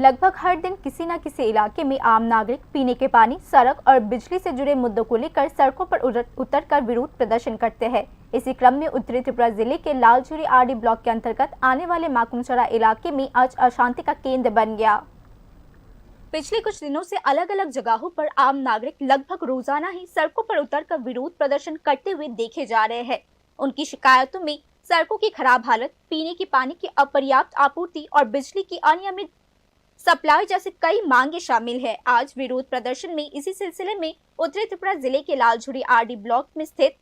लगभग हर दिन किसी न किसी इलाके में आम नागरिक पीने के पानी, सड़क और बिजली से जुड़े मुद्दों को लेकर सड़कों पर उतरकर विरोध प्रदर्शन करते हैं। इसी क्रम में उत्तरी त्रिपुरा जिले के लालझुरी आरडी ब्लॉक के अंतर्गत आने वाले माकुमचरा इलाके में आज अशांति का केंद्र बन गया। पिछले कुछ दिनों से अलग अलग जगहों पर आम नागरिक लगभग रोजाना ही सड़कों पर उतरकर विरोध प्रदर्शन करते हुए देखे जा रहे हैं। उनकी शिकायतों में सड़कों की खराब हालत, पीने के पानी की अपर्याप्त आपूर्ति और बिजली की अनियमित सप्लाई जैसे कई मांगे शामिल है। आज विरोध प्रदर्शन में इसी सिलसिले में उत्तरी त्रिपुरा जिले के लालझुरी आरडी ब्लॉक में स्थित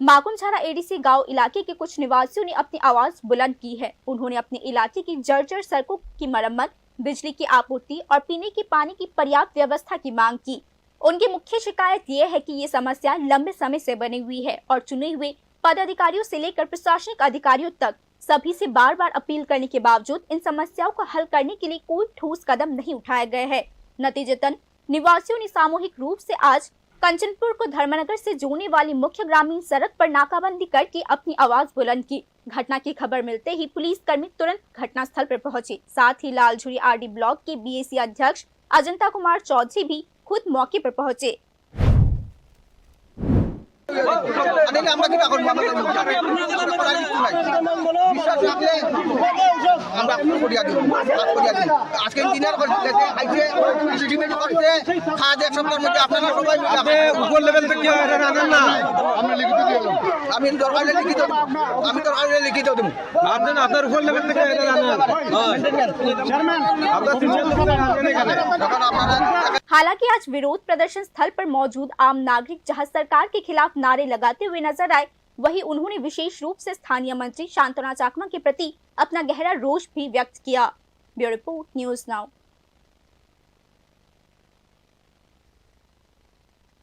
माकुमचरा एडीसी गांव इलाके के कुछ निवासियों ने अपनी आवाज बुलंद की है। उन्होंने अपने इलाके की जर्जर सड़कों की मरम्मत, बिजली की आपूर्ति और पीने के पानी की पर्याप्त व्यवस्था की मांग की। उनकी मुख्य शिकायत ये है कि ये समस्या लंबे समय से बनी हुई है और चुने हुए पदाधिकारियों से लेकर प्रशासनिक अधिकारियों तक सभी से बार बार अपील करने के बावजूद इन समस्याओं को हल करने के लिए कोई ठोस कदम नहीं उठाए गए हैं। नतीजतन निवासियों ने सामूहिक रूप से आज कंचनपुर को धर्मनगर से जोड़ने वाली मुख्य ग्रामीण सड़क पर नाकाबंदी करके अपनी आवाज बुलंद की। घटना की खबर मिलते ही पुलिस कर्मी तुरंत घटनास्थल पर पहुंचे। साथ ही लालझुरी आरडी ब्लॉक के बीएसी अध्यक्ष अजंता कुमार चौधरी भी खुद मौके पर पहुंचे। हालांकि आज विरोध प्रदर्शन स्थल पर मौजूद आम नागरिक जहां सरकार के खिलाफ नारे लगाते हुए नजर आए, वहीं उन्होंने विशेष रूप से स्थानीय मंत्री शांतना चाकमा के प्रति अपना गहरा रोष भी व्यक्त किया। Bureau report, news now.